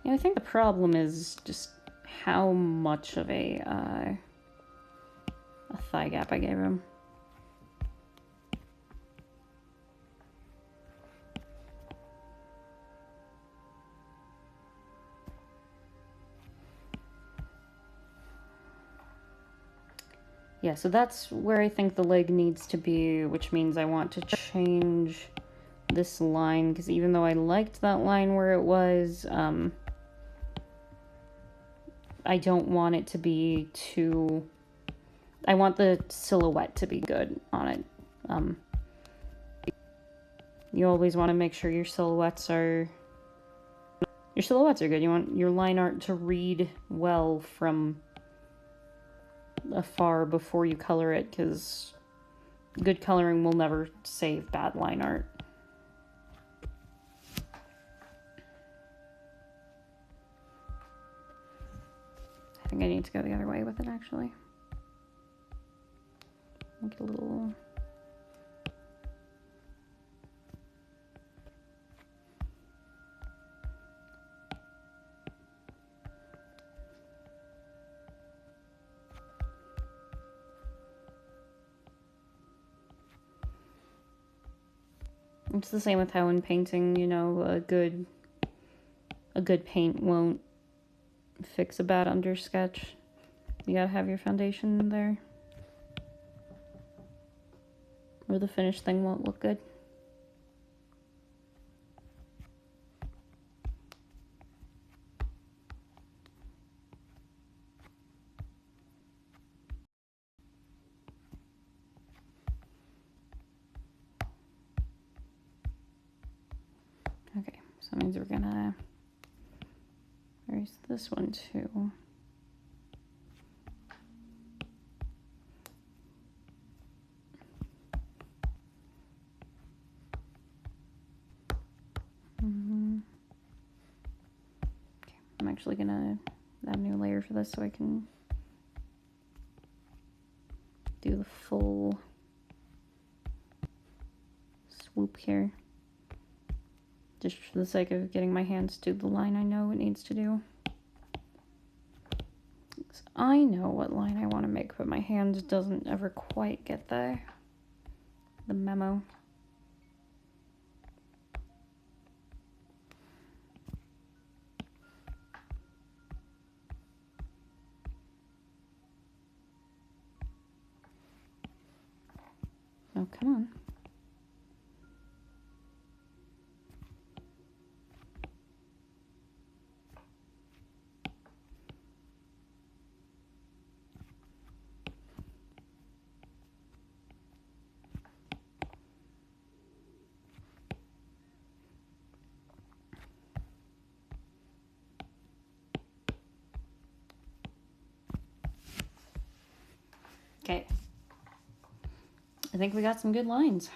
Yeah, I think the problem is just how much of a thigh gap I gave him. Yeah, so that's where I think the leg needs to be, which means I want to change this line, because even though I liked that line where it was, I don't want it to be too... I want the silhouette to be good on it. You always want to make sure your silhouettes are good. You want your line art to read well from afar before you color it, because good coloring will never save bad line art. I think I need to go the other way with it, actually. Make it a little... It's the same with how in painting, you know, a good paint won't fix a bad undersketch. You gotta have your foundation there, or the finished thing won't look good. Okay, so that means we're gonna erase this one too. Okay, I'm actually gonna add a new layer for this so I can do the full swoop here. Just for the sake of getting my hands to the line I know it needs to do. I know what line I want to make, but my hand doesn't ever quite get the memo. Oh, come on. Okay. I think we got some good lines.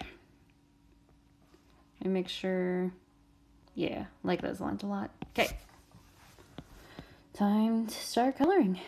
And make sure, yeah, like those lines a lot. Okay. Time to start coloring.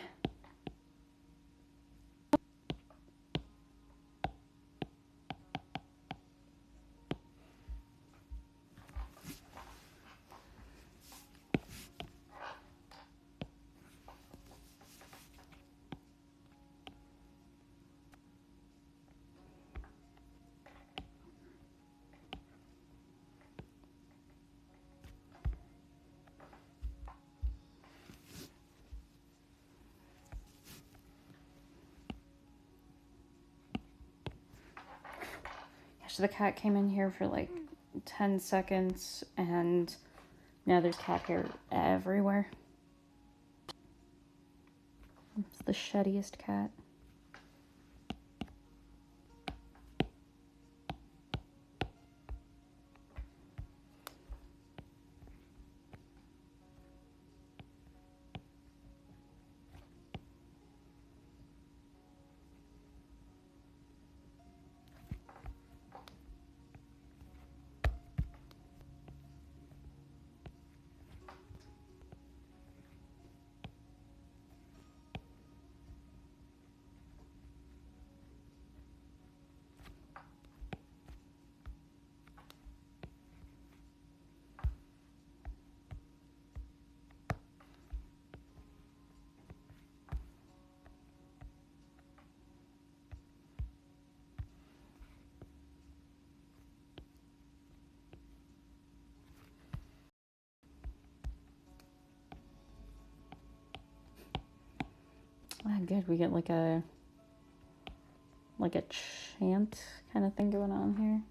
So the cat came in here for like 10 seconds and now there's cat hair everywhere. It's the shittiest cat. good. We get like a chant kind of thing going on here.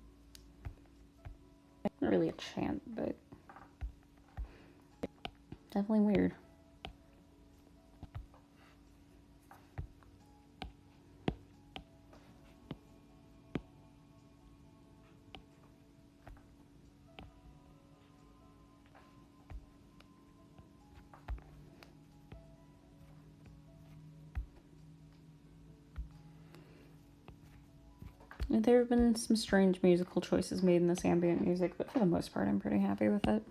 Not really a chant, but definitely weird. There have been some strange musical choices made in this ambient music, but for the most part, I'm pretty happy with it.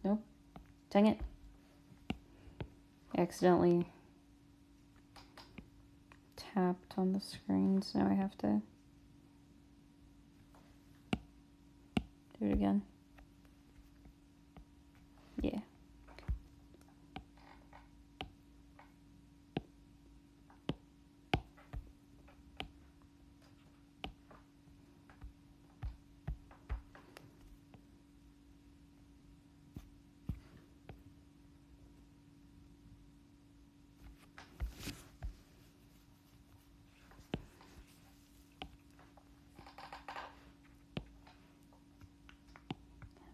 Nope. Dang it. I accidentally tapped on the screen, so now I have to do it again. Yeah.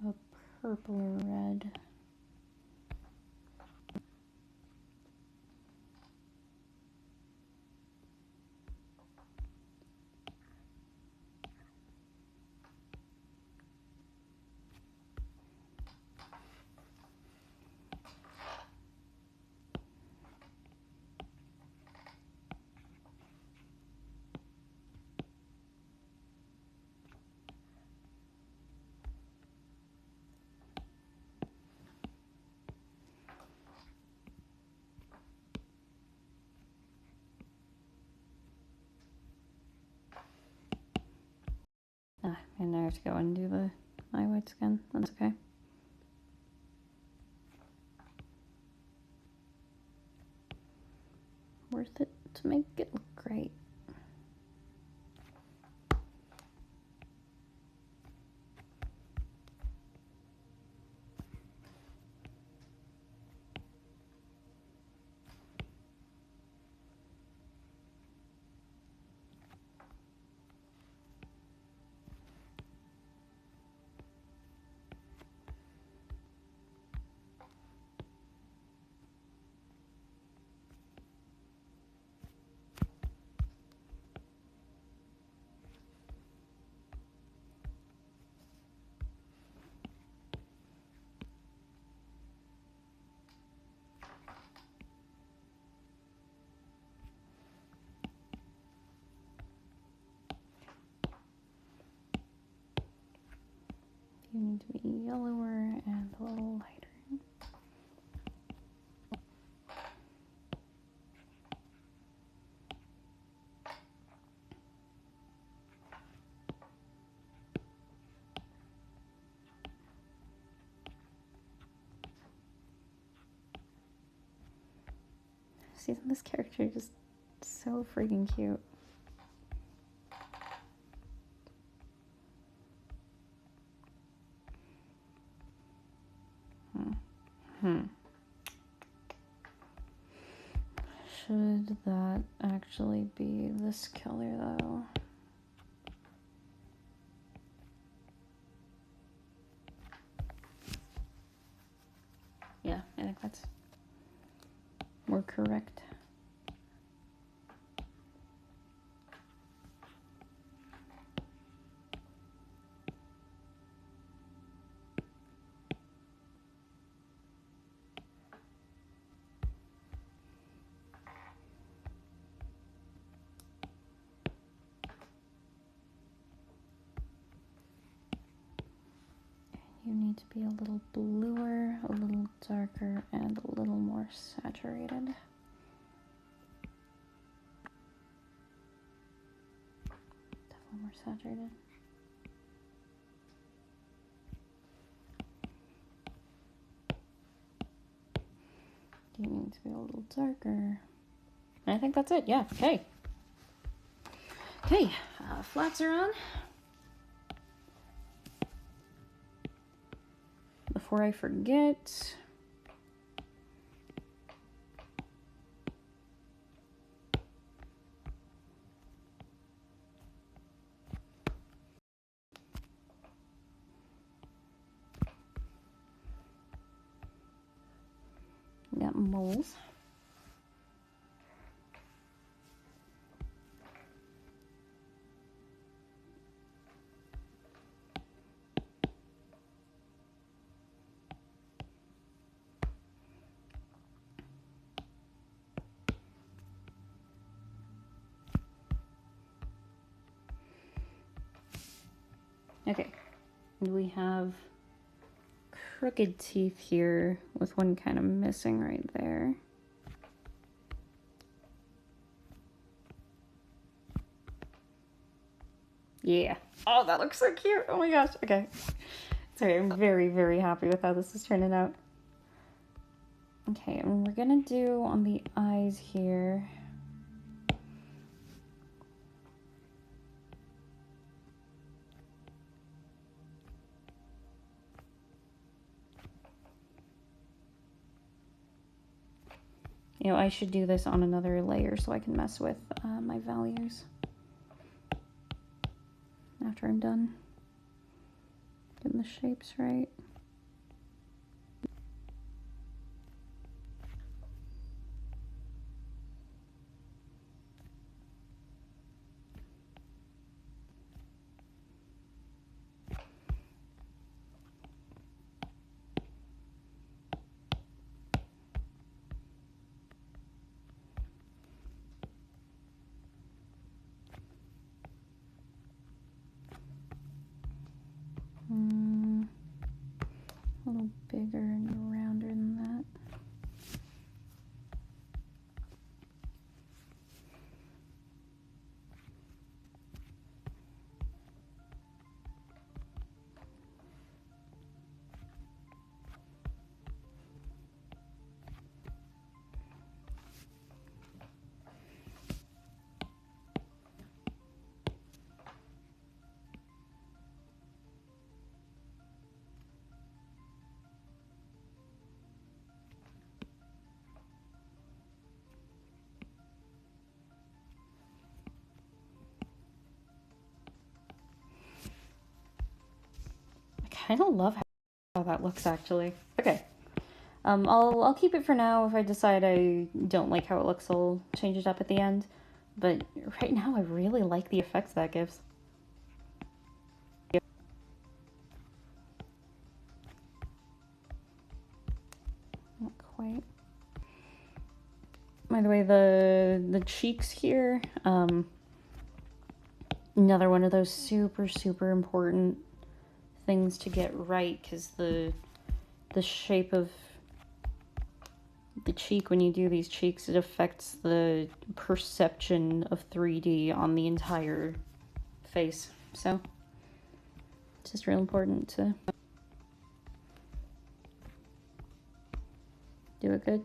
A purple or red. And now I have to go and do the eye whites again. That's okay. Worth it to make it look great. You need to be yellower and a little lighter. See, this character is just so freaking cute. Should that actually be this color though? Yeah, I think that's more correct. You need to be a little bluer, a little darker, and a little more saturated. Definitely more saturated. You need to be a little darker. I think that's it, yeah, okay. Okay, flats are on. Before I forget, we got moles. Okay, and we have crooked teeth here with one kind of missing right there. Yeah. Oh, that looks so cute. Oh my gosh. Okay. Sorry, I'm very, very happy with how this is turning out. Okay, and we're gonna do on the eyes here. You know, I should do this on another layer so I can mess with my values after I'm done getting the shapes right. A little bigger and rounder than that. I kind of love how that looks actually. Okay. I'll keep it for now. If I decide I don't like how it looks, I'll change it up at the end. But right now, I really like the effects that gives. Not quite. By the way, the cheeks here, another one of those super, super important things to get right, because the shape of the cheek, when you do these cheeks, it affects the perception of 3D on the entire face. So it's just real important to do it good.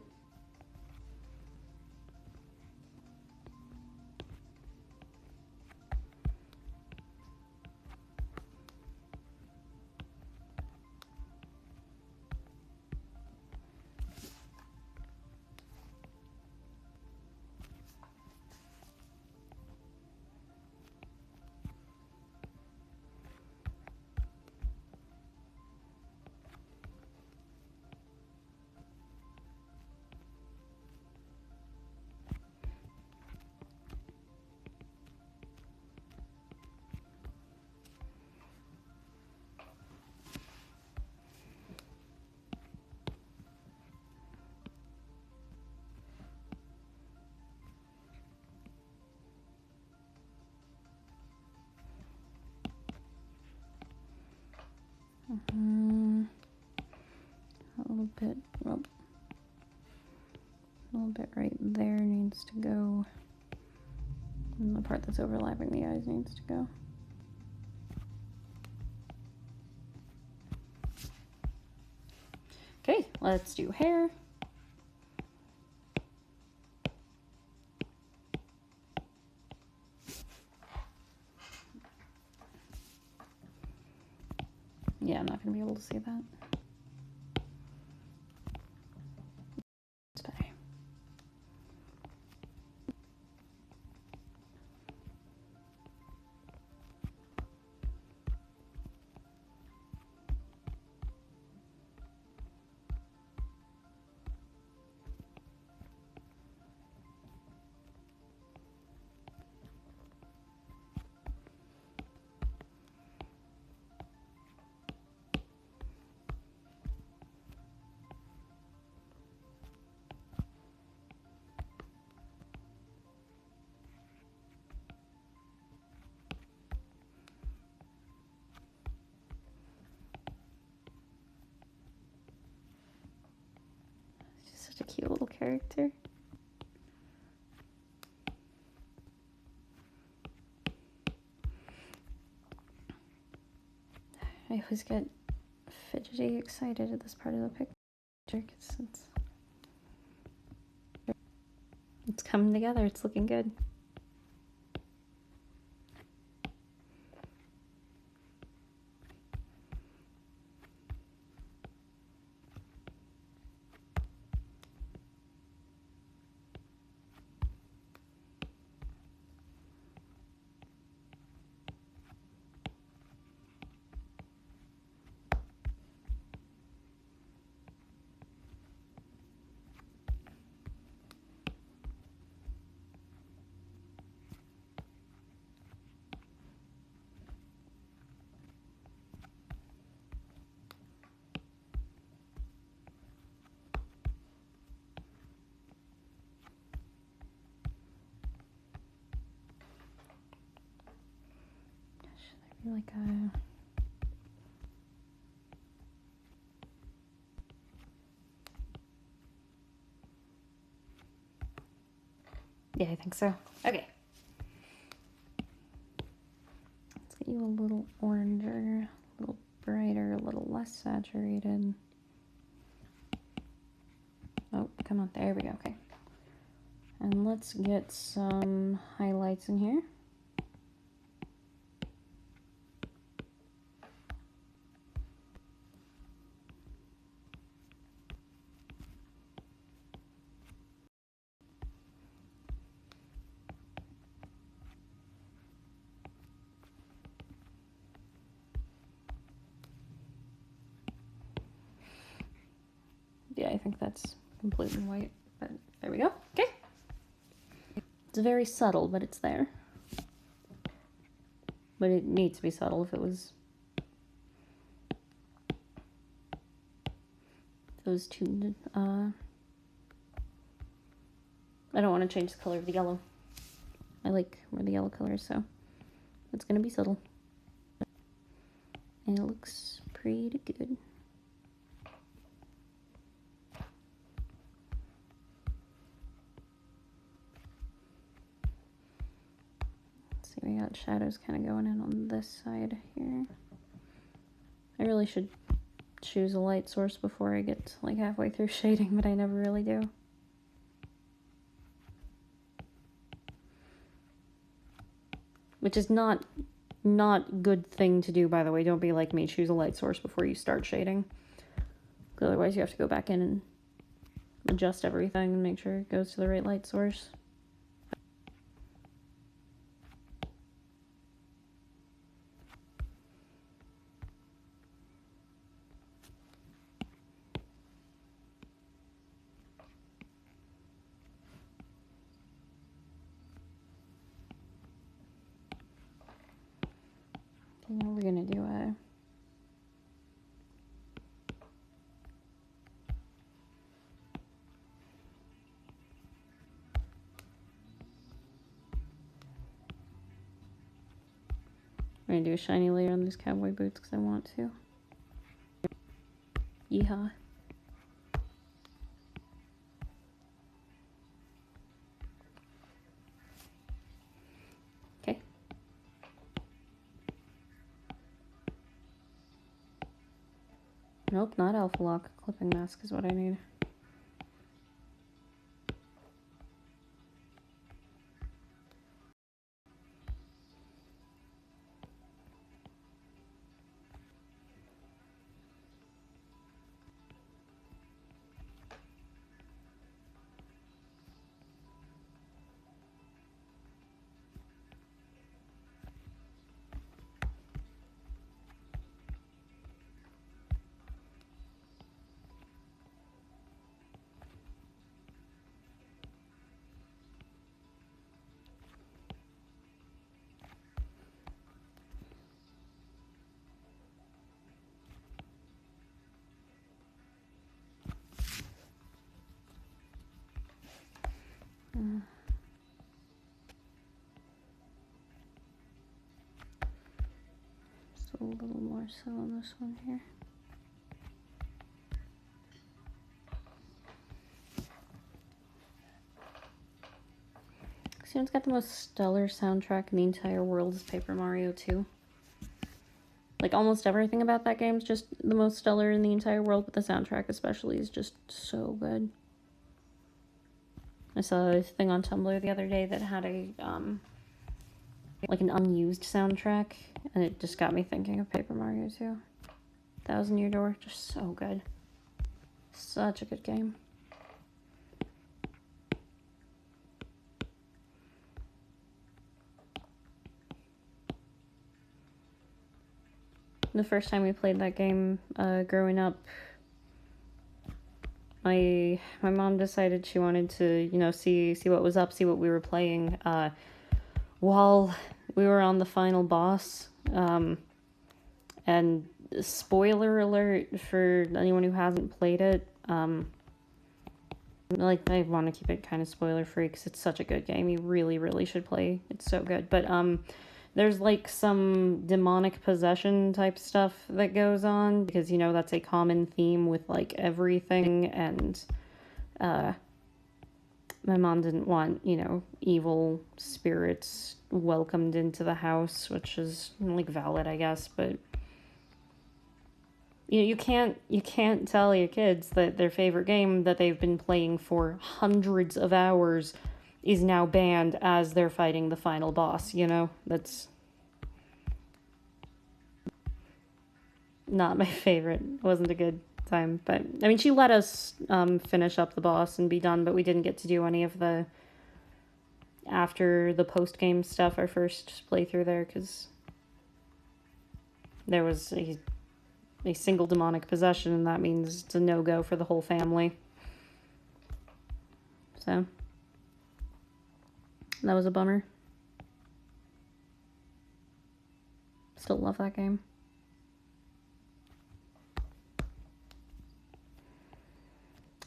A little bit, well, a little bit right there needs to go, and the part that's overlapping the eyes needs to go. Okay, let's do hair. Yeah, I'm not gonna be able to see that. It's better. She's such a cute little character. I always get fidgety excited at this part of the picture because it's coming together. It's looking good. Should there be like a... Yeah, I think so. Okay. Let's get you a little oranger, a little brighter, a little less saturated. Oh, come on. There we go. Okay. And let's get some highlights in here. Yeah, I think that's completely white, but there we go. Okay. It's very subtle, but it's there. But it needs to be subtle if it was... those two, I don't want to change the color of the yellow. I like where the yellow color is, so it's going to be subtle. And it looks pretty good. See, we got shadows kind of going in on this side here. I really should choose a light source before I get like halfway through shading, but I never really do. Which is not good thing to do, by the way. Don't be like me, choose a light source before you start shading. Otherwise you have to go back in and adjust everything and make sure it goes to the right light source. Okay, now we're gonna do a... I'm gonna do a shiny layer on these cowboy boots because I want to. Yeehaw. Okay. Nope, not Alpha Lock. Clipping mask is what I need. a little more so on this one here. See, it's got the most stellar soundtrack in the entire world is Paper Mario 2. Like, almost everything about that game is just the most stellar in the entire world, but the soundtrack especially is just so good. I saw a thing on Tumblr the other day that had a, like an unused soundtrack, and it just got me thinking of Paper Mario 2. Thousand Year Door, just so good. Such a good game. The first time we played that game, growing up, my mom decided she wanted to, you know, see what was up, see what we were playing, while we were on the final boss. And spoiler alert for anyone who hasn't played it, like, I want to keep it kind of spoiler free because it's such a good game. You really, really should play. It's so good. But, there's like some demonic possession type stuff that goes on because, you know, that's a common theme with like everything. And my mom didn't want, you know, evil spirits welcomed into the house, which is like valid, I guess. But you know, you can't tell your kids that their favorite game that they've been playing for hundreds of hours is now banned as they're fighting the final boss, you know? That's not my favorite. It wasn't a good time, but I mean, she let us finish up the boss and be done, but we didn't get to do any of the after the post-game stuff, our first playthrough there, because there was a single demonic possession, and that means it's a no-go for the whole family. So that was a bummer. Still love that game.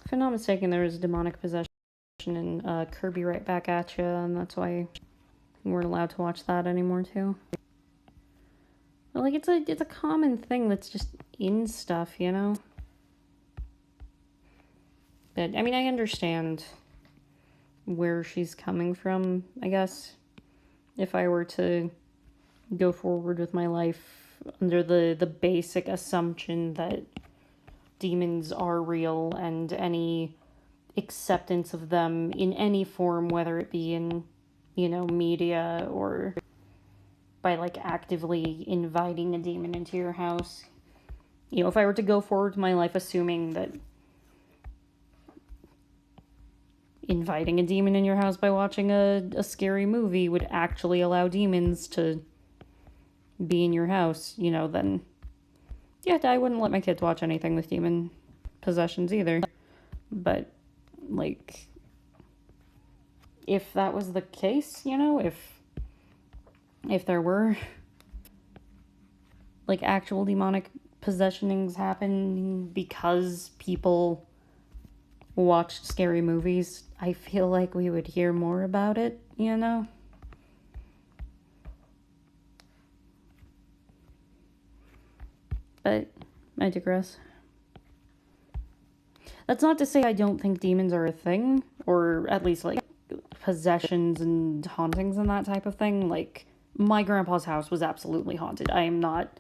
If I'm not mistaken, there was a demonic possession in Kirby Right Back at You, and that's why we weren't allowed to watch that anymore too. But like, it's a common thing that's just in stuff, you know? But I mean, I understand where she's coming from, I guess. If I were to go forward with my life under the basic assumption that demons are real and any acceptance of them in any form, whether it be in, you know, media or by like actively inviting a demon into your house. You know, if I were to go forward with my life assuming that inviting a demon in your house by watching a scary movie would actually allow demons to be in your house, you know, then yeah, I wouldn't let my kids watch anything with demon possessions either. But like, if that was the case, you know, if there were like actual demonic possessionings happening because people watched scary movies, I feel like we would hear more about it, you know? But I digress. That's not to say I don't think demons are a thing, or at least like possessions and hauntings and that type of thing. Like, my grandpa's house was absolutely haunted. I am not...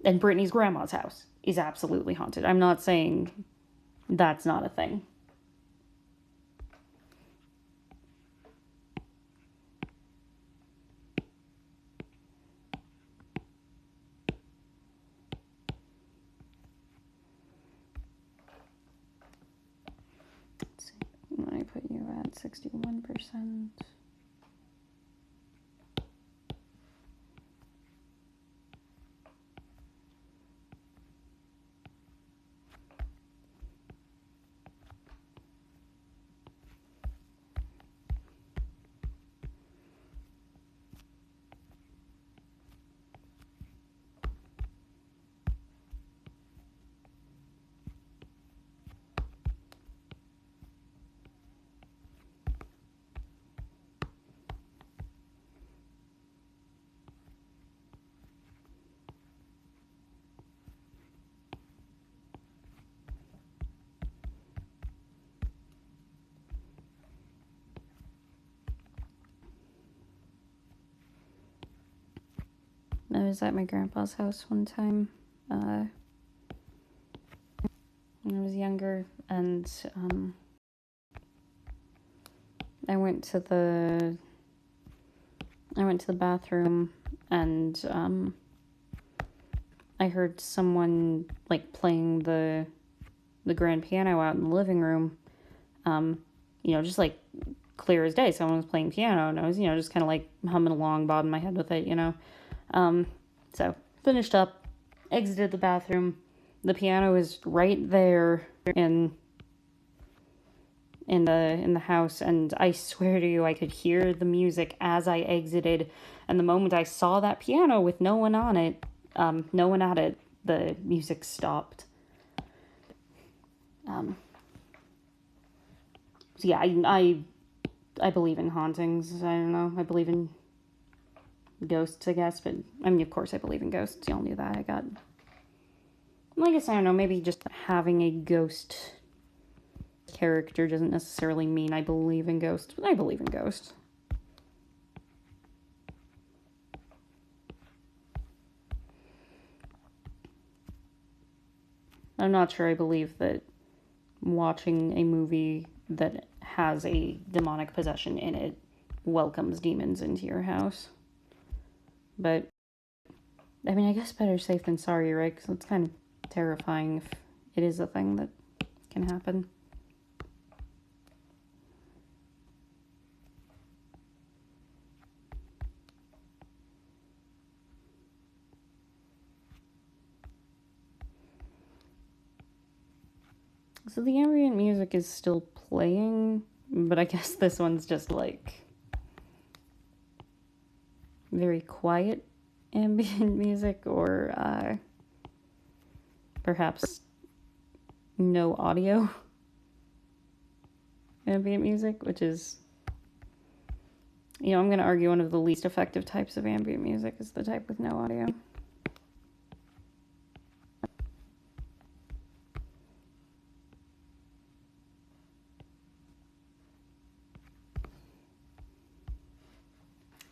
And Brittany's grandma's house is absolutely haunted. I'm not saying that's not a thing. Let's see. I put you at 61%. I was at my grandpa's house one time when I was younger, and I went to the bathroom, and I heard someone like playing the grand piano out in the living room. Just like clear as day, someone was playing piano, and I was, just kind of like humming along, bobbing my head with it, So finished up, exited the bathroom. The piano is right there in the house, and I swear to you, I could hear the music as I exited. And the moment I saw that piano with no one at it, the music stopped. So yeah, I believe in hauntings. I don't know. I believe in ghosts, I guess, but I mean, of course, I believe in ghosts. Y'all knew that. I guess, I don't know, maybe just having a ghost character doesn't necessarily mean I believe in ghosts, but I believe in ghosts. I'm not sure I believe that watching a movie that has a demonic possession in it welcomes demons into your house. But, I mean, I guess better safe than sorry, right? Because it's kind of terrifying if it is a thing that can happen. So the ambient music is still playing, but I guess this one's just like very quiet ambient music, or perhaps no audio ambient music, which is, I'm going to argue one of the least effective types of ambient music is the type with no audio.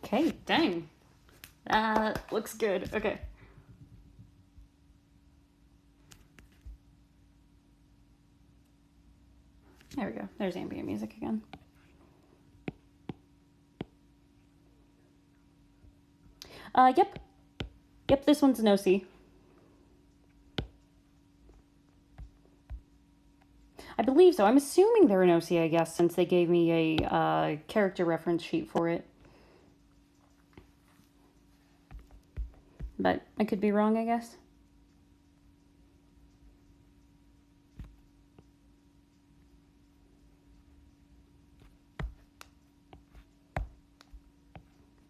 Okay, dang. Looks good. Okay. There we go. There's ambient music again. Yep. Yep, this one's no C. I believe so. I'm assuming they're an OC, I guess, since they gave me a character reference sheet for it. But I could be wrong, I guess.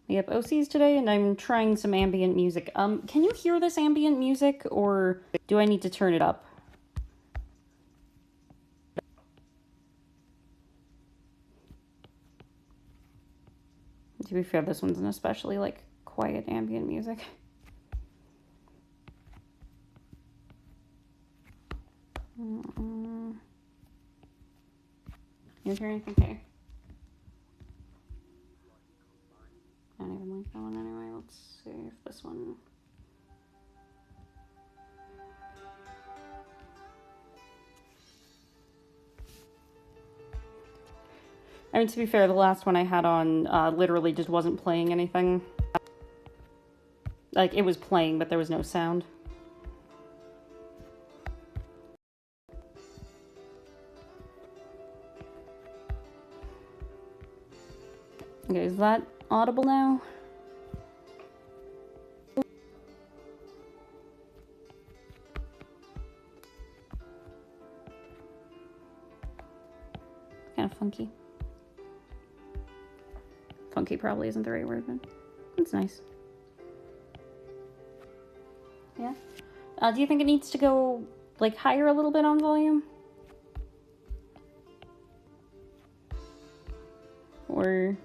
Yep, OCs today, and I'm trying some ambient music. Can you hear this ambient music, or do I need to turn it up? To be fair, this one's an especially, like, quiet ambient music. You hear anything? Okay. I don't even like that one anyway. Let's see if this one... I mean, to be fair, the last one I had on literally just wasn't playing anything. Like, it was playing, but there was no sound. Okay, is that audible now? Kind of funky. Funky probably isn't the right word, but it's nice. Yeah? Do you think it needs to go, like, higher a little bit on volume? Or...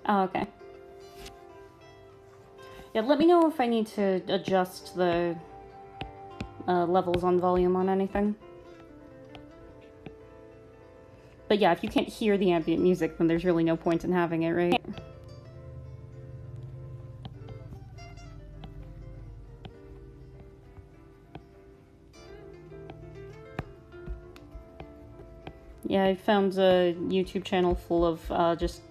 Oh, okay. Yeah, let me know if I need to adjust the levels on volume on anything. But yeah, if you can't hear the ambient music, then there's really no point in having it, right? Yeah, I found a YouTube channel full of just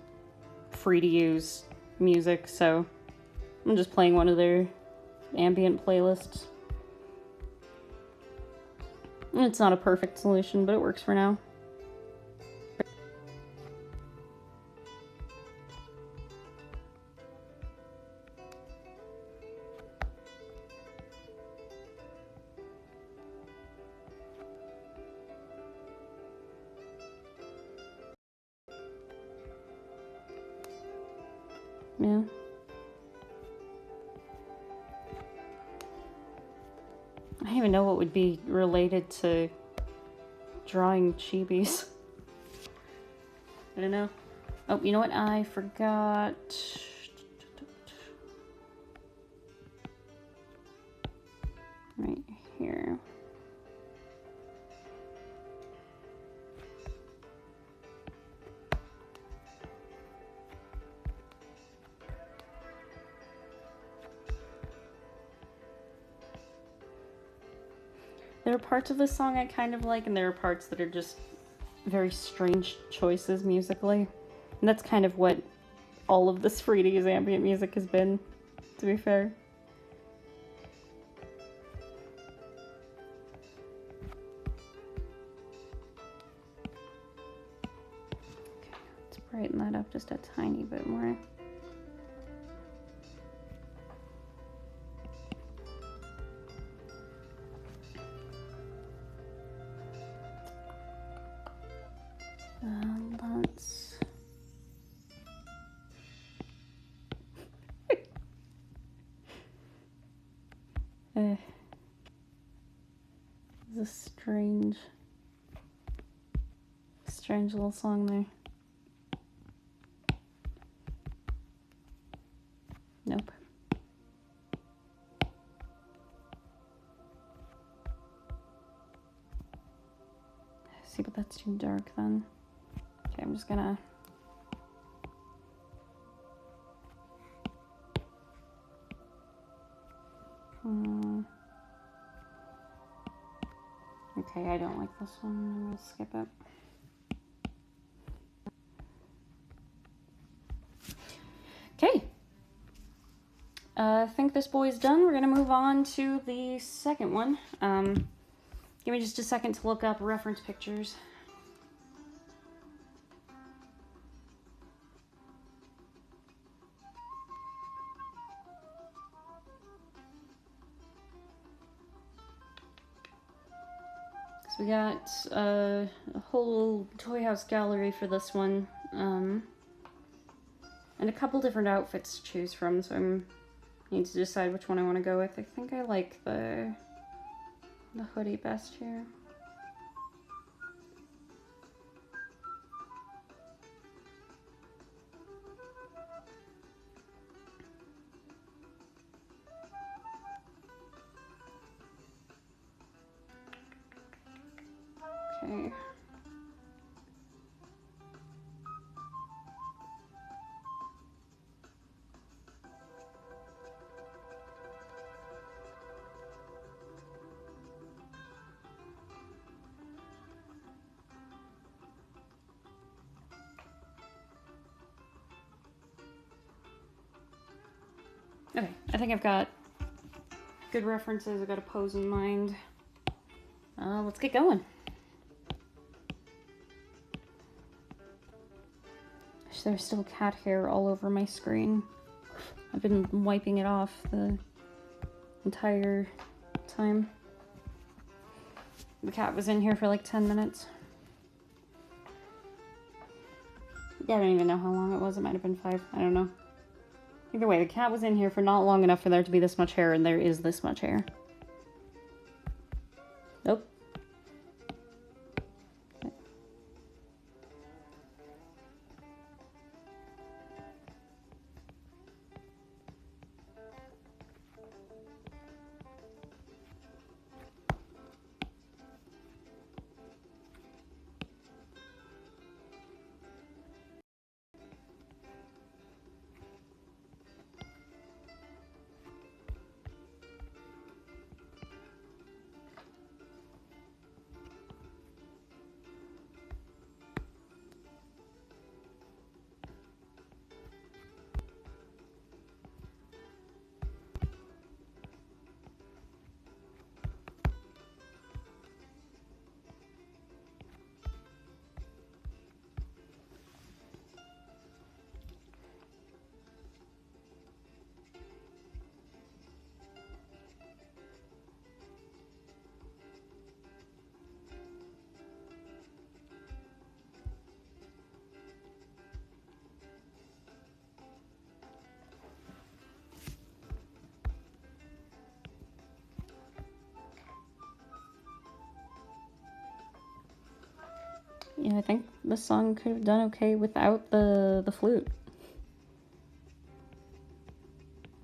free-to-use music, so I'm just playing one of their ambient playlists. It's not a perfect solution, but it works for now. Yeah. I don't even know what would be related to drawing chibis. I don't know. Oh, you know what? I forgot. Right here. There are parts of this song I kind of like, and there are parts that are just very strange choices musically. And that's kind of what all of this free-to-use ambient music has been, to be fair. Okay, let's brighten that up just a tiny bit more. Let's... It's a strange little song there. Nope. See, but that's too dark then. Okay, I'm just gonna... Okay, I don't like this one. I'm gonna skip it. Okay. I think this boy's done. We're gonna move on to the second one. Give me just a second to look up reference pictures. So we got a whole Toy House gallery for this one, and a couple different outfits to choose from, so I need to decide which one I want to go with. I think I like the hoodie best here. Okay. Okay, I think I've got good references. I've got a pose in mind. Let's get going. There's still cat hair all over my screen. I've been wiping it off the entire time. The cat was in here for like 10 minutes. Yeah, I don't even know how long it was. It might have been 5. I don't know. Either way, the cat was in here for not long enough for there to be this much hair, and there is this much hair. Nope. Yeah, I think the song could have done okay without the flute.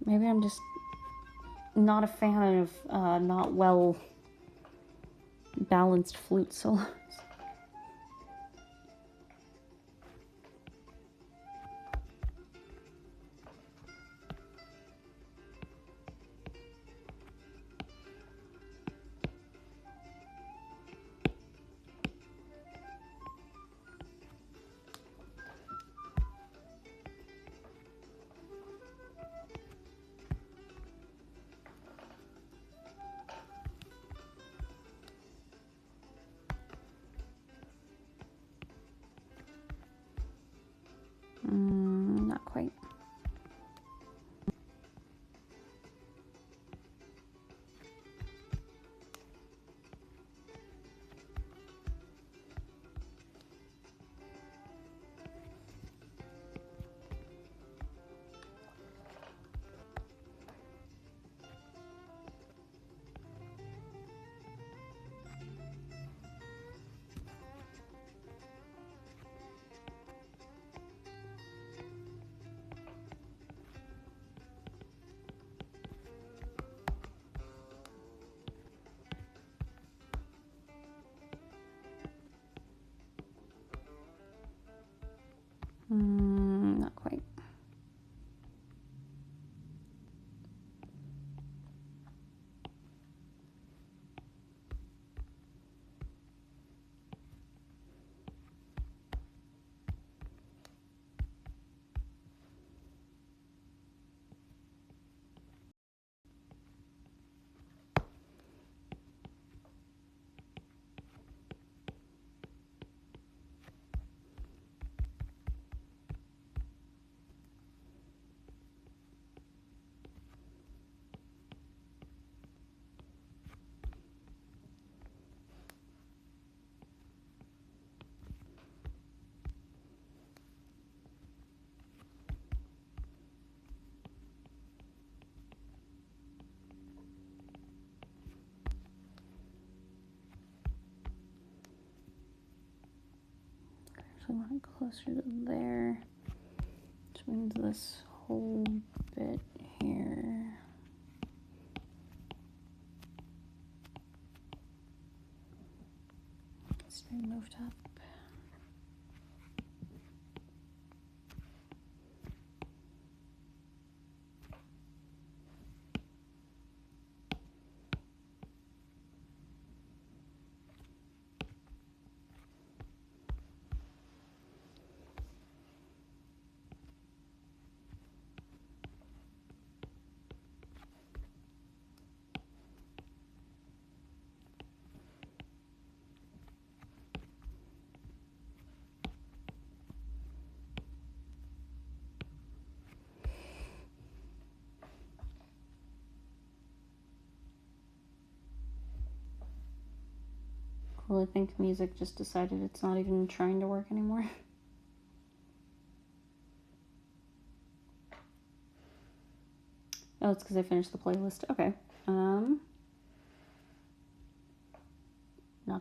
Maybe I'm just not a fan of not well balanced flute solos. Not quite. Not quite. I want it closer to there, which means this whole bit here. Let's be moved up. Well, I think music just decided it's not even trying to work anymore. Oh, it's because I finished the playlist. Okay. Not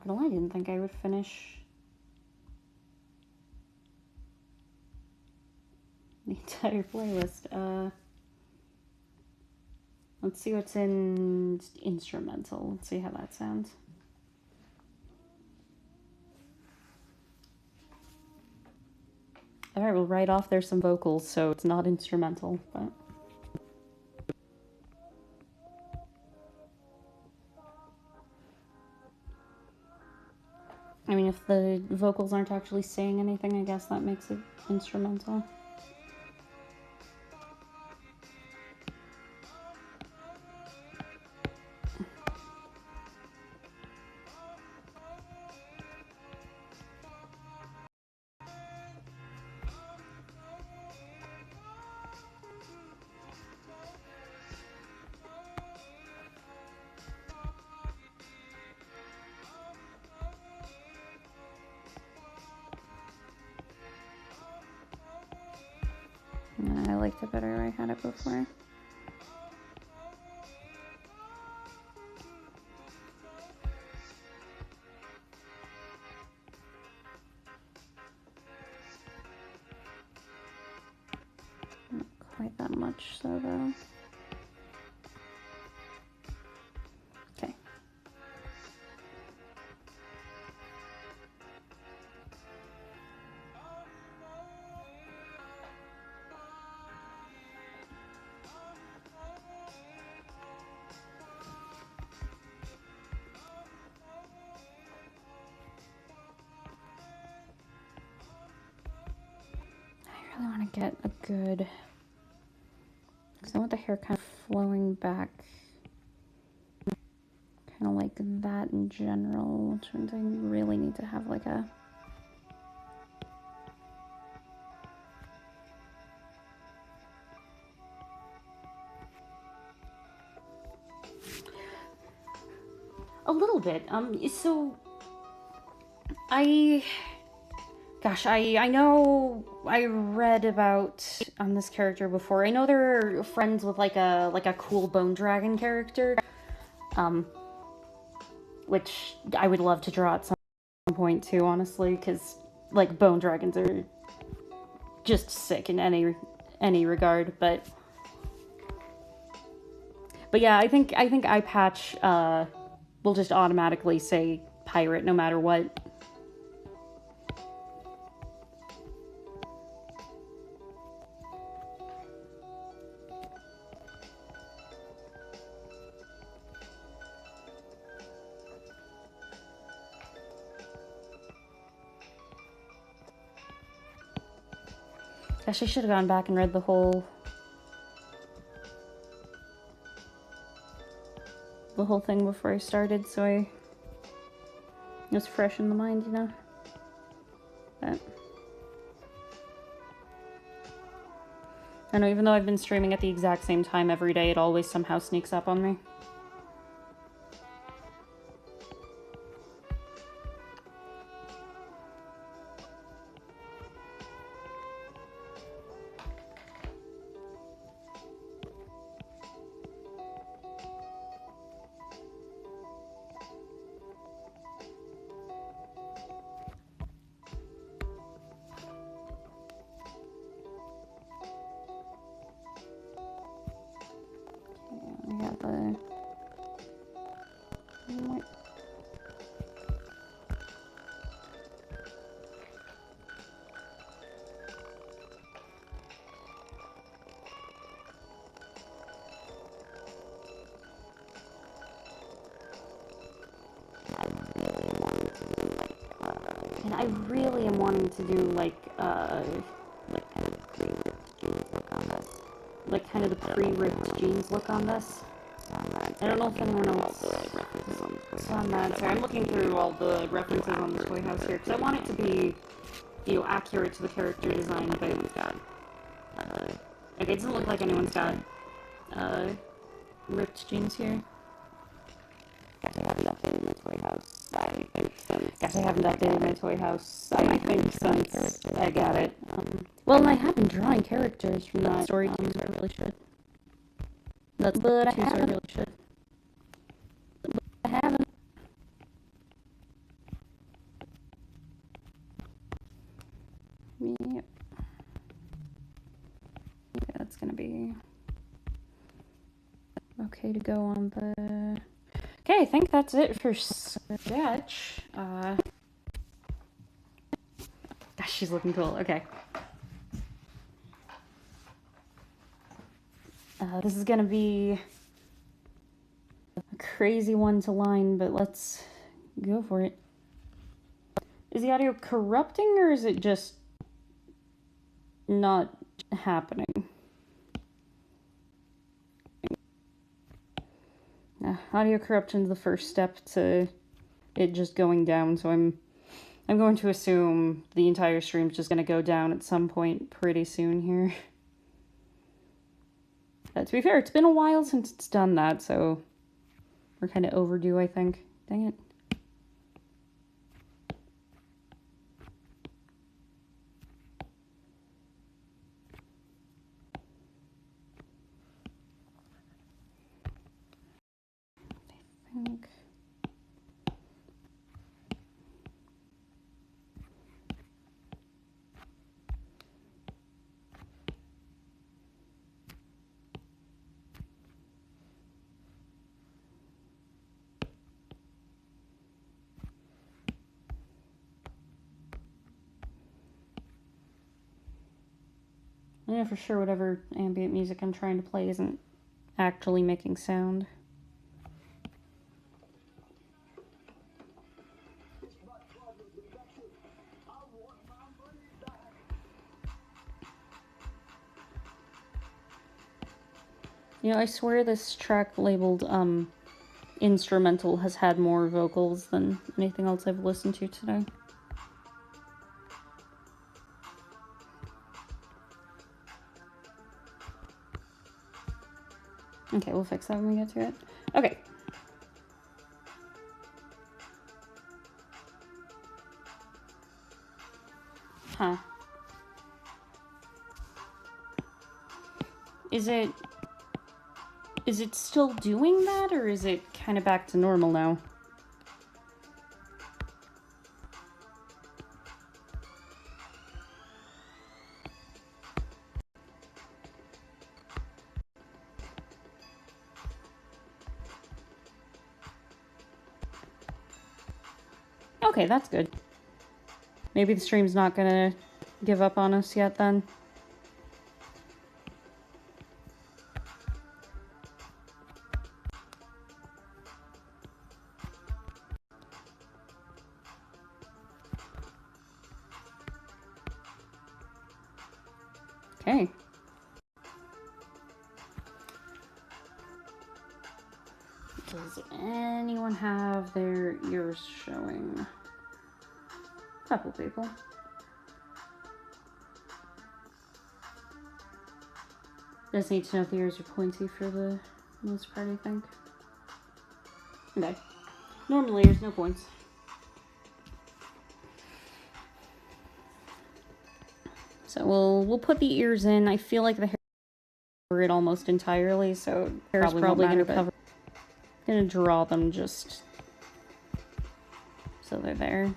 gonna lie, I didn't think I would finish the entire playlist. Let's see what's in instrumental. Let's see how that sounds. Alright, well, right off there's some vocals, so it's not instrumental, but... I mean, if the vocals aren't actually saying anything, I guess that makes it instrumental. I liked it better I had it before. quite that much, so though. Okay. I really want to get a good, because I want the hair kind of flowing back, kind of like that in general, which means I really need to have like a little bit. So I know I read about this character before. I know they're friends with like a cool bone dragon character, which I would love to draw at some point too, honestly, because like bone dragons are just sick in any regard. But yeah, I think eye patch will just automatically say pirate no matter what. Gosh, I should have gone back and read the whole thing before I started, so it was fresh in the mind, you know? But I know, even though I've been streaming at the exact same time every day, it always somehow sneaks up on me. We got the... And I really am wanting to do like kind of pre-ripped jeans look on this. Like kind of the pre-ripped jeans look on this. I don't know if anyone else saw that. Sorry, I'm looking through all the references on the Toy House here, because I want it to be, you know, accurate to the character design, but okay, it doesn't look like anyone's got ripped jeans here. Guess I haven't updated my Toy House. I think since I got it. Well, and I have been drawing characters from that story too, so I really should. But I really should. I haven't. Yep. Yeah, that's gonna be okay to go on the... Okay, I think that's it for sketch. Gosh, she's looking cool. Okay. This is gonna be a crazy one to line, but let's go for it. Is the audio corrupting, or is it just not happening? Audio corruption is the first step to it just going down, so I'm going to assume the entire stream's just gonna go down at some point pretty soon here. To be fair, it's been a while since it's done that, so we're kind of overdue, I think. Dang it. I think... I know for sure whatever ambient music I'm trying to play isn't actually making sound. You know, I swear this track labeled instrumental has had more vocals than anything else I've listened to today. Okay, we'll fix that when we get to it. Okay. Huh. Is it still doing that, or is it kind of back to normal now? Okay, that's good. Maybe the stream's not gonna give up on us yet then. Okay. Does anyone have their ears showing? A couple people. Just need to know if the ears are pointy for the most part, I think. Okay. Normal ears, no points. So we'll put the ears in. I feel like the hair cover it almost entirely, so hair's probably gonna cover. I'm gonna draw them just so they're there.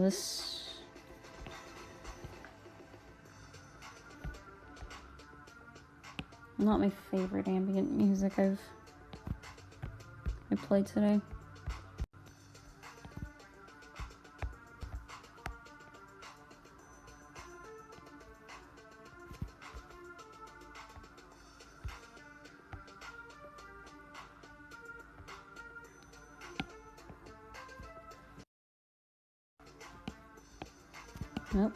This not my favorite ambient music I played today. Nope.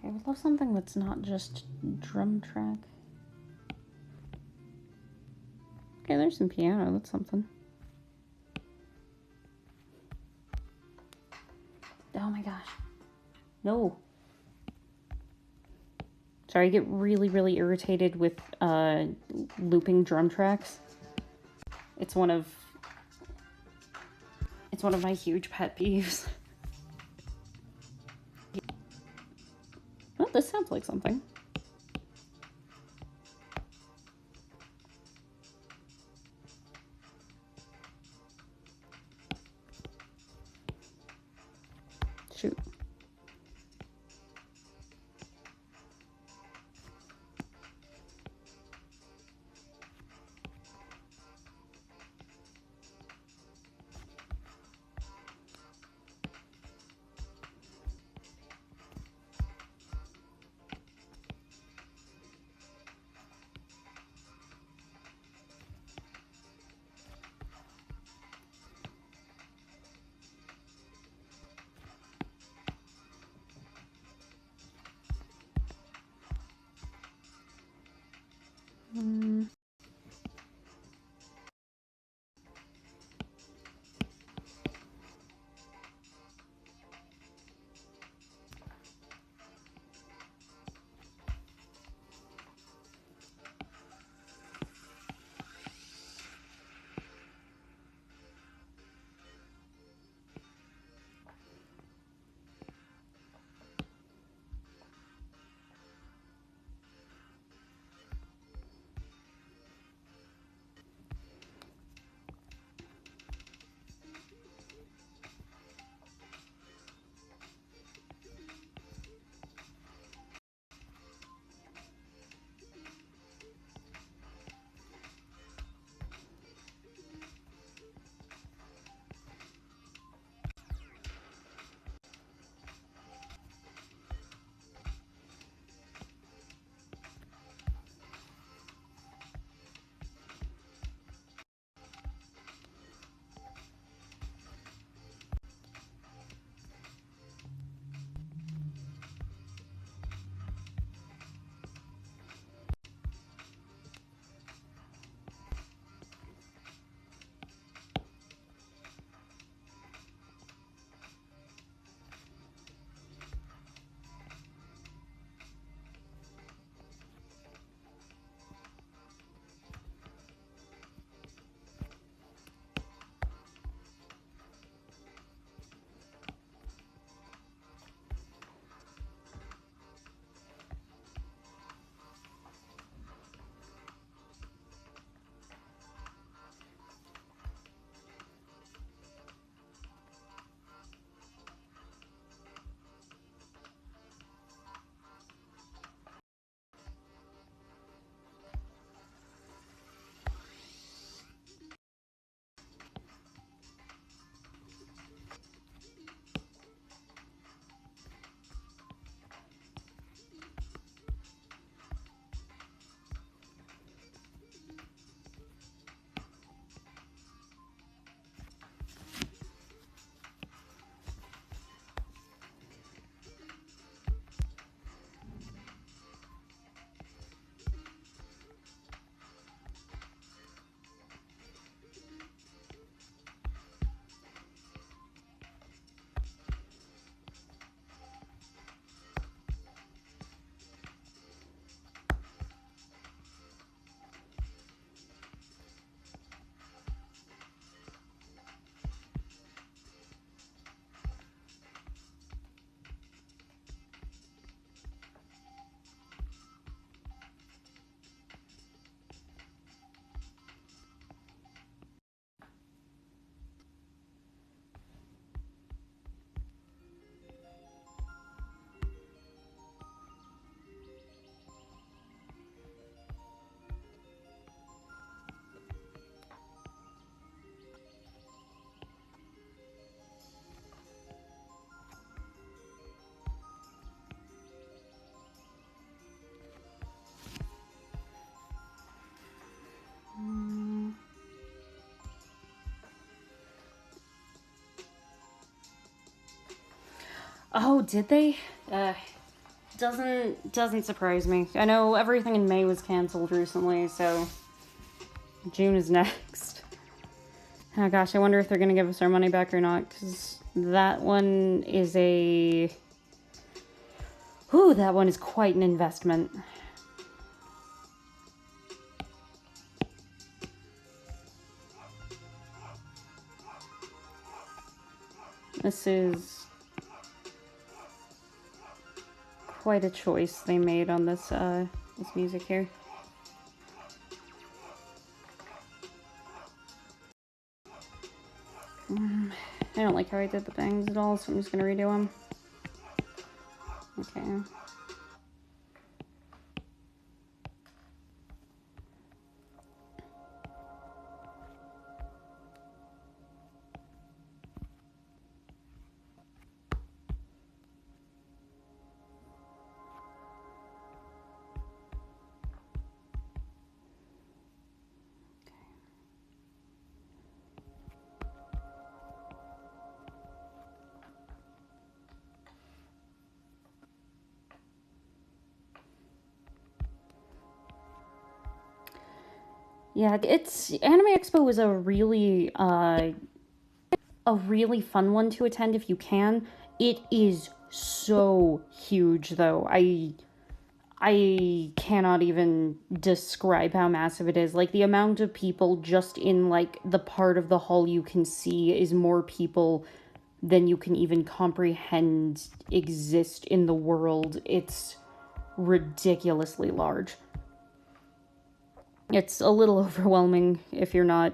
I would love something that's not just drum track. Okay, there's some piano. That's something. Oh my gosh. No. but I get really, really irritated with looping drum tracks. It's one of my huge pet peeves. Well, this sounds like something. Shoot. Oh, did they? Doesn't surprise me. I know everything in May was canceled recently, so June is next. Oh gosh, I wonder if they're gonna give us our money back or not, because that one is a Whew, that one is quite an investment. This is quite a choice they made on this this music here. I don't like how I did the bangs at all, so I'm just gonna redo them. Okay. Yeah, it's Anime Expo was a really fun one to attend if you can. It is so huge though. I cannot even describe how massive it is. Like the amount of people just in like the part of the hall you can see is more people than you can even comprehend exist in the world. It's ridiculously large. It's a little overwhelming if you're not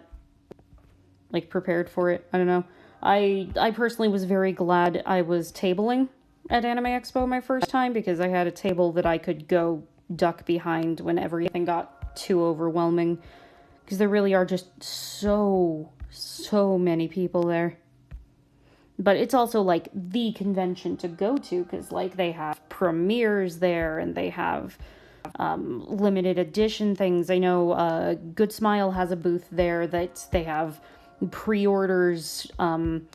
like prepared for it. I don't know. I personally was very glad I was tabling at Anime Expo my first time because I had a table that I could go duck behind when everything got too overwhelming, because there really are just so many people there. But it's also like the convention to go to because like they have premieres there and they have limited edition things. I know Good Smile has a booth there that they have pre-orders on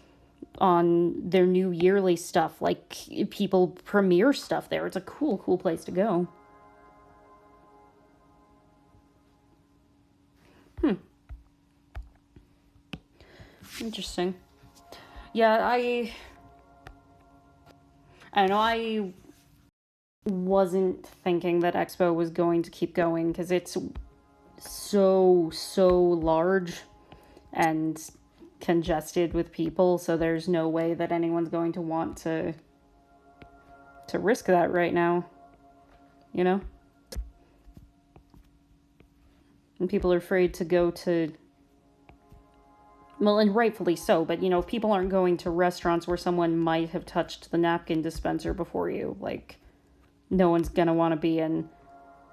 their new yearly stuff. Like people premiere stuff there. It's a cool place to go. Interesting. Yeah, I don't know. I wasn't thinking that Expo was going to keep going because it's so large and congested with people, so there's no way that anyone's going to want to risk that right now, you know? And people are afraid to go to, well, and rightfully so, but you know, if people aren't going to restaurants where someone might have touched the napkin dispenser before you, like, no one's gonna want to be in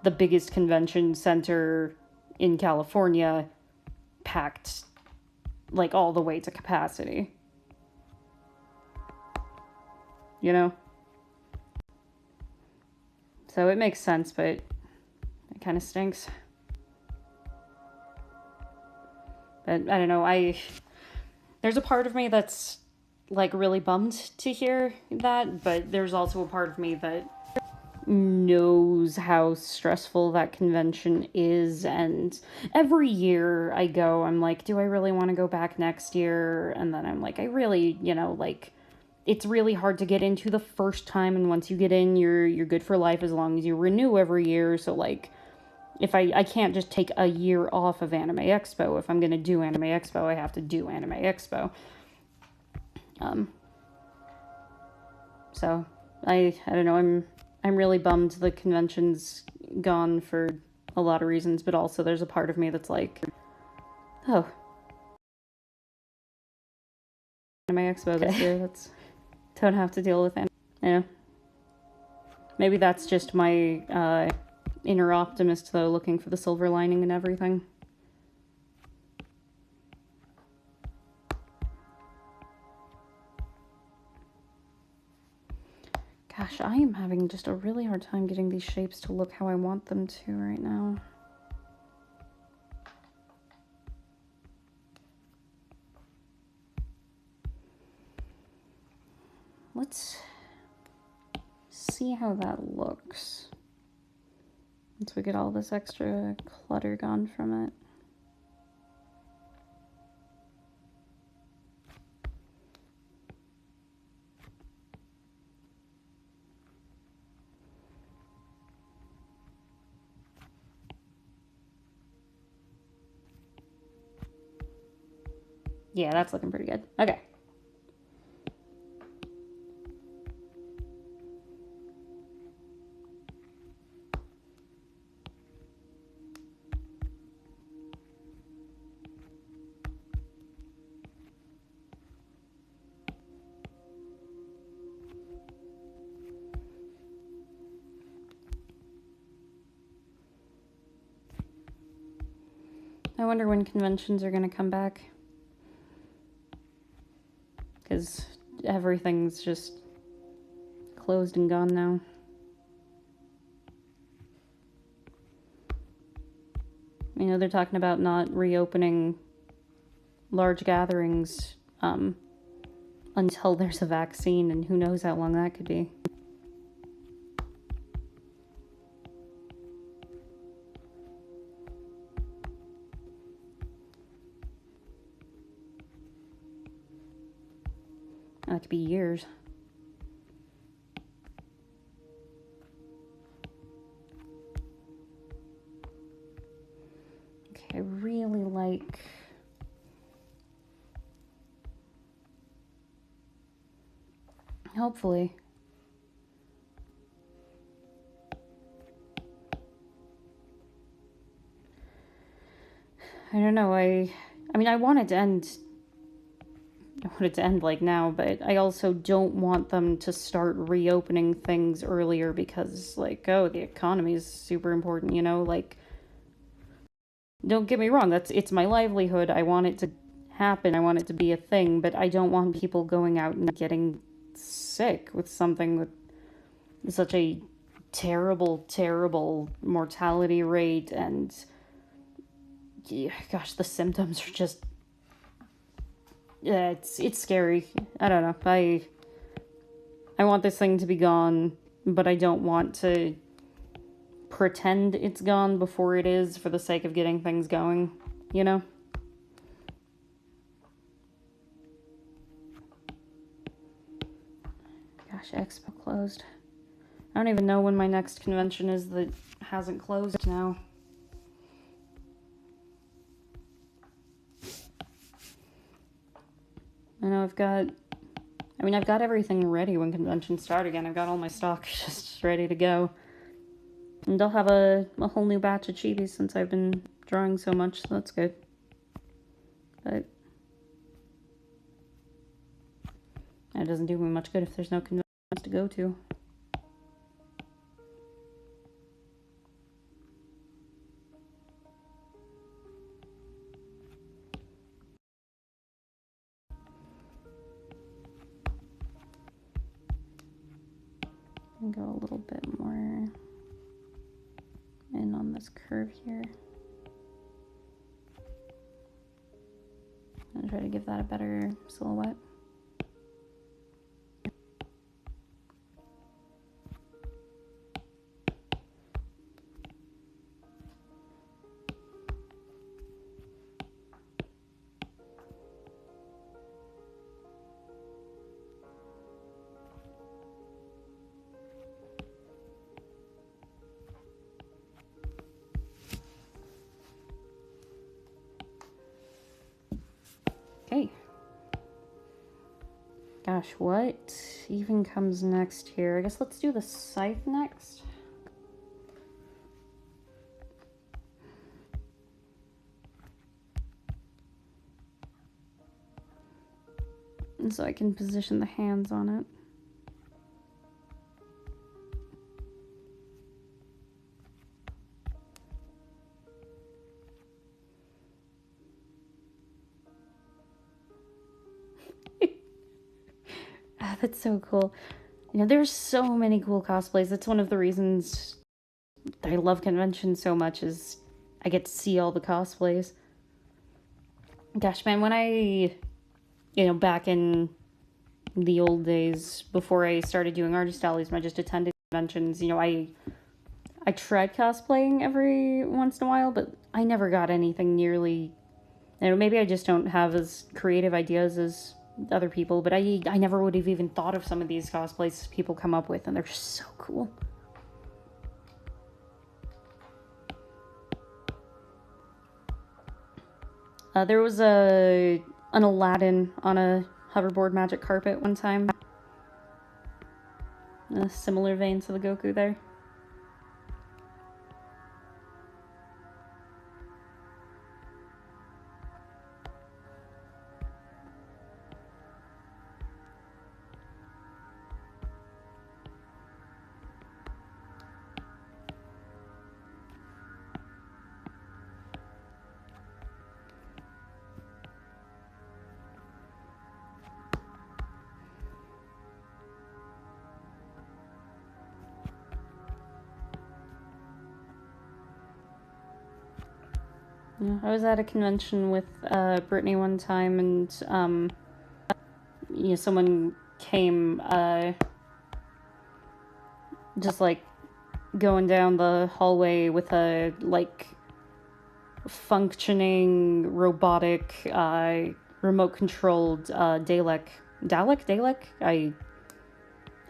the biggest convention center in California packed like all the way to capacity. You know? So it makes sense, but it kind of stinks. But I don't know, there's a part of me that's like really bummed to hear that, but there's also a part of me that knows how stressful that convention is, and every year I go, I'm like, do I really want to go back next year? And then I'm like, I really, you know, like, it's really hard to get into the first time, and once you get in, you're good for life as long as you renew every year. So like, if I can't just take a year off of Anime Expo. If I'm gonna do Anime Expo, I have to do Anime Expo. So I don't know, I'm really bummed the convention's gone for a lot of reasons, but also there's a part of me that's like, oh, Anime Expo this year, that's, don't have to deal with it. You know, maybe that's just my inner optimist though, looking for the silver lining and everything. Gosh, I am having just a really hard time getting these shapes to look how I want them to right now. Let's see how that looks once we get all this extra clutter gone from it. Yeah, that's looking pretty good. Okay. I wonder when conventions are going to come back. Because everything's just closed and gone now. You know, they're talking about not reopening large gatherings until there's a vaccine, and who knows how long that could be. That could be years. Okay, I really like... Hopefully. I don't know, I mean, I want it to end like now, but I also don't want them to start reopening things earlier because, like, oh, the economy is super important, you know? Like, don't get me wrong, it's my livelihood. I want it to happen. I want it to be a thing, but I don't want people going out and getting sick with something with such a terrible, terrible mortality rate, and gosh, the symptoms are just... Yeah, it's scary. I don't know. I want this thing to be gone, but I don't want to pretend it's gone before it is for the sake of getting things going, you know? Gosh, Expo closed. I don't even know when my next convention is that hasn't closed now. I know I've got everything ready when conventions start again. I've got all my stock just ready to go. And I'll have a whole new batch of chibis since I've been drawing so much, so that's good. But it doesn't do me much good if there's no conventions to go to. Go a little bit more in on this curve here. And try to give that a better silhouette. Okay. Gosh, what even comes next here? I guess let's do the scythe next. And so I can position the hands on it. That's so cool. You know, there's so many cool cosplays. That's one of the reasons I love conventions so much, is I get to see all the cosplays. Gosh, man, when back in the old days, before I started doing artist alleys, when I just attended conventions, I tried cosplaying every once in a while, but I never got anything nearly... maybe I just don't have as creative ideas as other people, but I never would have even thought of some of these cosplays people come up with, and they're just so cool. There was a an Aladdin on a hoverboard magic carpet one time. In a similar vein to the Goku there. Yeah, I was at a convention with Brittany one time, and you know, someone came just like going down the hallway with a like functioning robotic remote controlled Dalek. I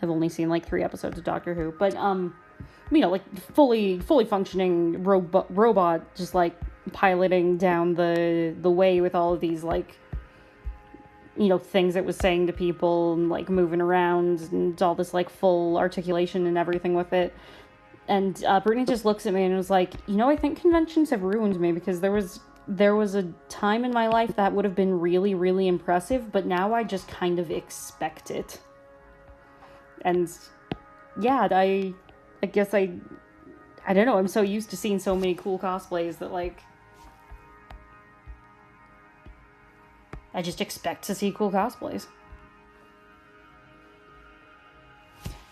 have only seen like 3 episodes of Doctor Who, but you know, like fully functioning robot just like piloting down the way with all of these like, you know, things it was saying to people and like moving around and all this like full articulation and everything with it. And Brittany just looks at me and was like, you know, I think conventions have ruined me, because there was a time in my life that would have been really, really impressive, but now I just kind of expect it. And yeah, I guess I don't know, I'm so used to seeing so many cool cosplays that like I just expect to see cool cosplays.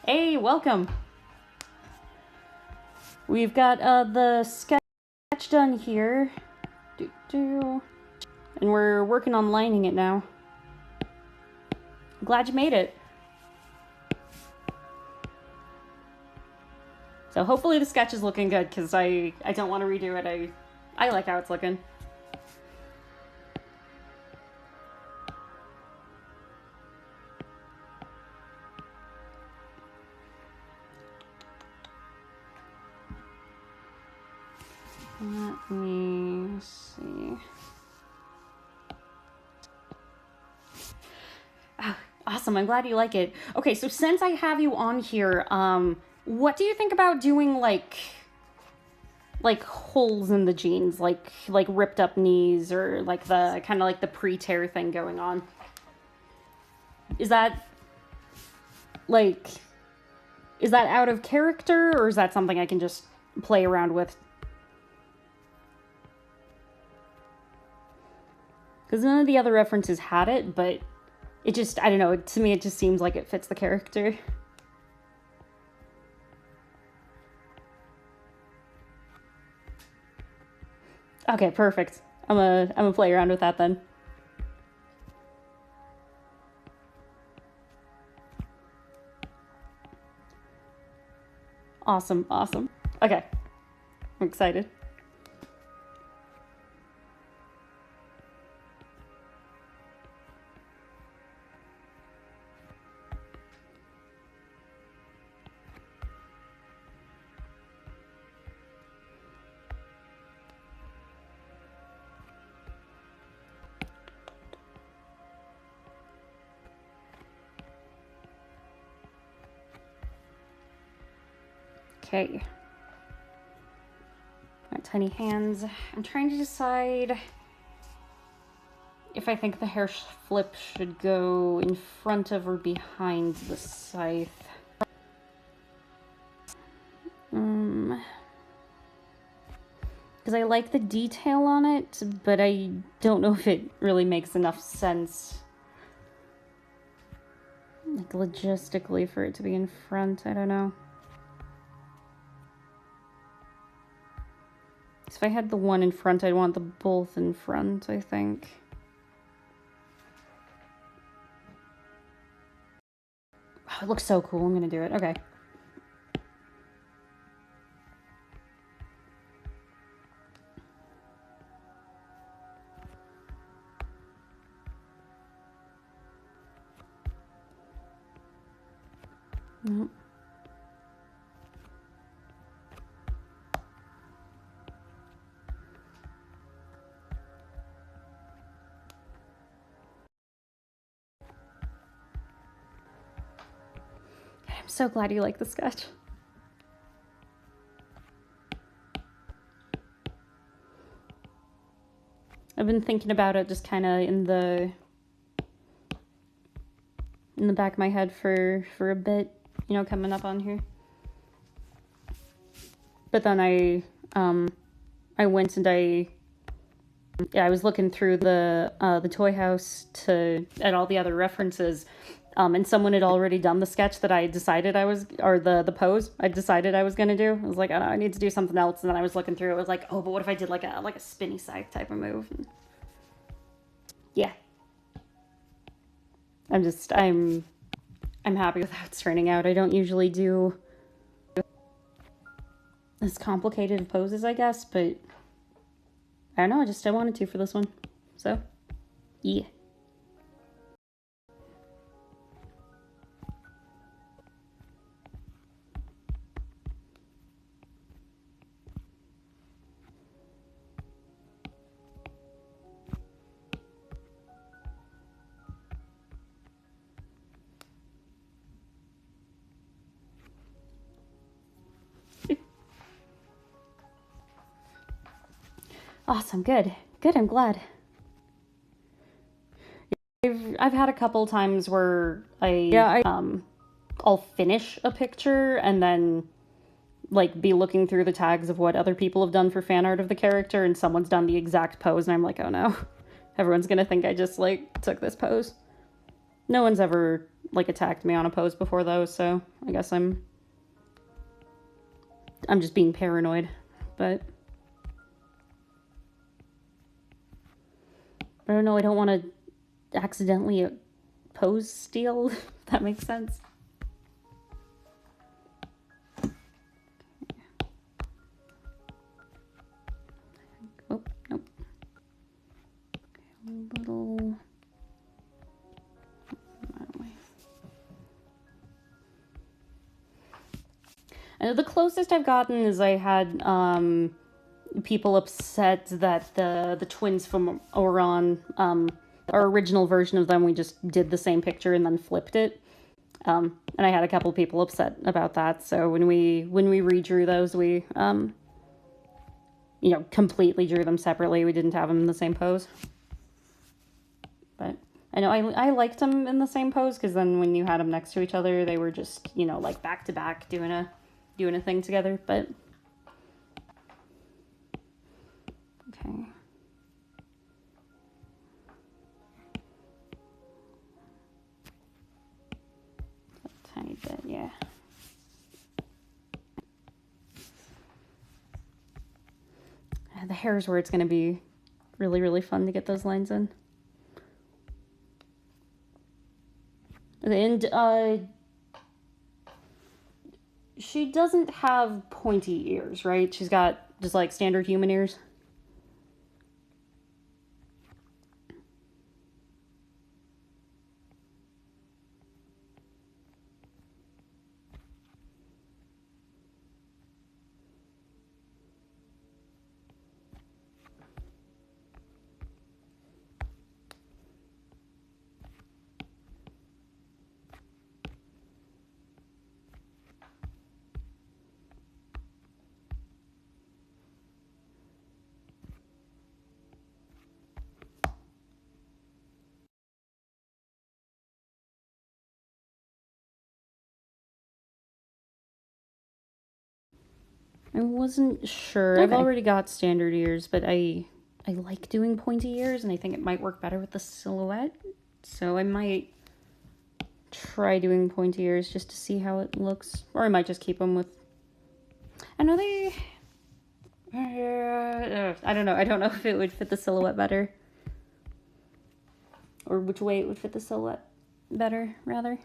Hey, welcome. We've got the sketch done here. And we're working on lining it now. Glad you made it. So hopefully the sketch is looking good, because I don't want to redo it. I like how it's looking. Let me see. Oh, awesome, I'm glad you like it. Okay, so since I have you on here, what do you think about doing like holes in the jeans, like ripped up knees, or like the kind of like the pre-tear thing going on? Is that out of character, or is that something I can just play around with? Because none of the other references had it, but it just, I don't know, to me it just seems like it fits the character. Okay, perfect. I'm gonna play around with that then. Awesome. Okay. I'm excited. Okay. My tiny hands. I'm trying to decide if I think the hair flip should go in front of or behind the scythe. Because I like the detail on it, but I don't know if it really makes enough sense, like logistically, for it to be in front. I don't know. So if I had the one in front, I'd want the both in front, I think. Oh, it looks so cool. I'm gonna do it. Okay. Nope. so glad you like the sketch. I've been thinking about it just kind of in the back of my head for a bit, you know, coming up on here. But then I went and I was looking through the Toy House at all the other references, and someone had already done the sketch that I decided the pose I decided I was gonna do. I was like, oh, I need to do something else, and then I was looking through it. I was like, oh, but what if I did like a spinny scythe type of move? And yeah, I'm happy with how it's turning out. I don't usually do as complicated of poses, I guess, but I don't know, I wanted to for this one. So, yeah. Awesome, good. Good, I'm glad. I've had a couple times where I'll finish a picture and then like be looking through the tags of what other people have done for fan art of the character, and someone's done the exact pose, and I'm like, oh no, everyone's gonna think I just like took this pose. No one's ever like attacked me on a pose before though, so I guess I'm just being paranoid, but I don't know, I don't want to accidentally pose steal, if that makes sense. Oh, nope. Okay, a little... The closest I've gotten is I had people upset that the twins from Oran, our original version of them, we just did the same picture and then flipped it. And I had a couple people upset about that. So when we redrew those, we completely drew them separately. We didn't have them in the same pose. But I know I liked them in the same pose, because then when you had them next to each other, they were just, like back to back doing a thing together. But okay. A tiny bit, yeah. The hair is where it's going to be really, really fun to get those lines in. And she doesn't have pointy ears, right? She's got just like standard human ears. I wasn't sure. Okay. I've already got standard ears, but I like doing pointy ears, and I think it might work better with the silhouette. So I might try doing pointy ears just to see how it looks. Or I might just keep them with... I know they... I don't know. I don't know if it would fit the silhouette better. Or which way it would fit the silhouette better, rather.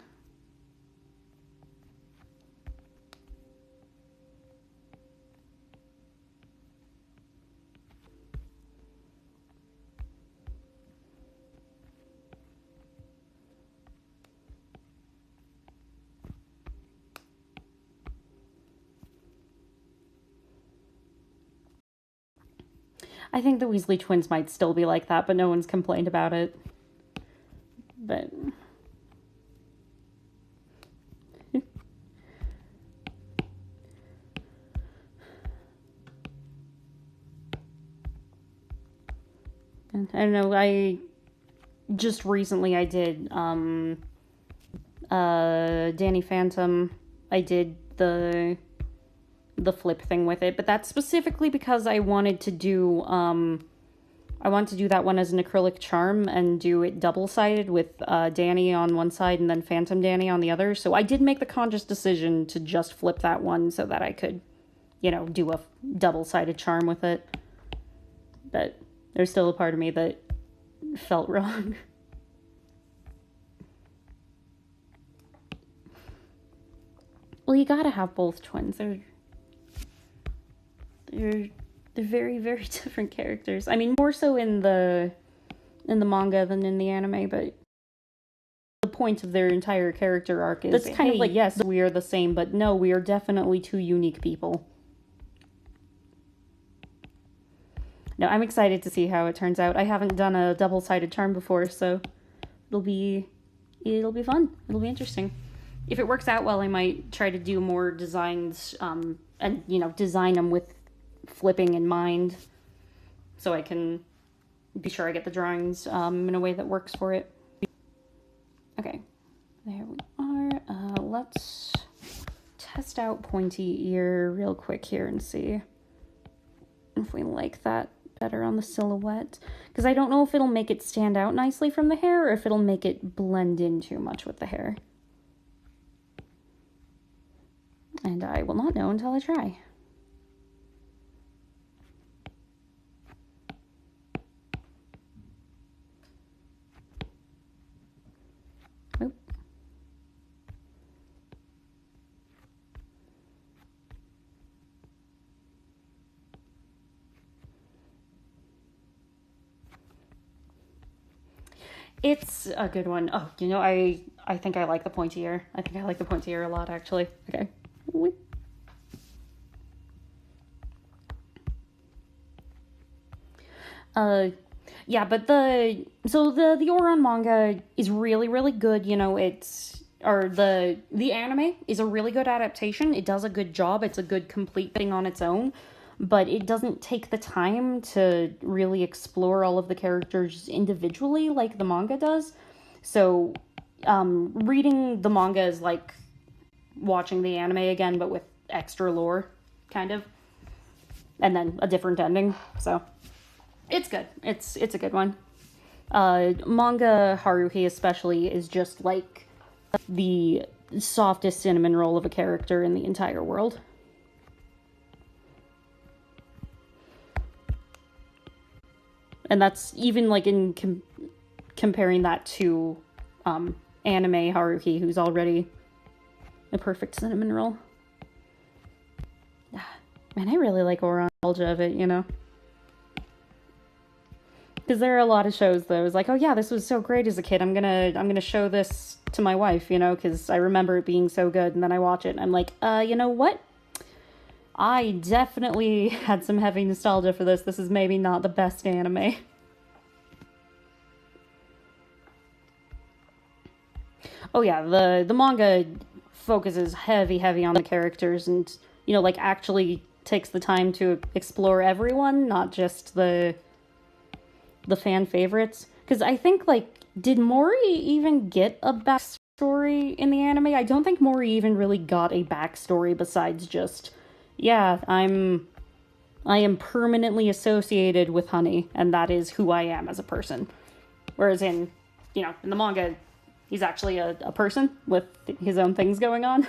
I think the Weasley twins might still be like that, but no one's complained about it. But... I don't know, I just recently I did Danny Phantom. I did the flip thing with it, but that's specifically because I wanted to do that one as an acrylic charm and do it double-sided with Danny on one side and then Phantom Danny on the other. So I did make the conscious decision to just flip that one so that I could, you know, do a double-sided charm with it. But there's still a part of me that felt wrong. Well, you gotta have both twins. They're very, very different characters. I mean, more so in the manga than in the anime, but the point of their entire character arc is that's kind of like, yes, we are the same, but no, we are definitely two unique people. No, I'm excited to see how it turns out. I haven't done a double-sided charm before, so it'll be fun. It'll be interesting. If it works out well, I might try to do more designs, and, you know, design them with flipping in mind, so I can be sure I get the drawings in a way that works for it. Okay, there we are. Let's test out pointy ear real quick here and see if we like that better on the silhouette, because I don't know if it'll make it stand out nicely from the hair or if it'll make it blend in too much with the hair. And I will not know until I try. Oop. It's a good one. Oh, you know, I think I like the pointy ear. I think I like the pointy ear a lot, actually. Okay. Yeah, but the Ouran manga is really, really good. You know, the anime is a really good adaptation. It does a good job. It's a good complete thing on its own, but it doesn't take the time to really explore all of the characters individually like the manga does. So, reading the manga is like watching the anime again, but with extra lore, kind of. And then a different ending, so it's good. It's a good one. Manga Haruhi especially is just like the softest cinnamon roll of a character in the entire world. And that's even like in comparing that to anime Haruhi, who's already a perfect cinnamon roll. Man, I really like Ouran nostalgia of it, you know? Because there are a lot of shows that was like, oh yeah, this was so great as a kid. I'm gonna show this to my wife, you know, because I remember it being so good. And then I watch it and I'm like, you know what? I definitely had some heavy nostalgia for this. This is maybe not the best anime. Oh yeah, the manga focuses heavy on the characters and, you know, like actually takes the time to explore everyone, not just the fan favorites. Because I think, like, did Mori even get a backstory in the anime? I don't think Mori even really got a backstory besides just, yeah, I am permanently associated with Honey, and that is who I am as a person. Whereas in the manga, he's actually a person with his own things going on.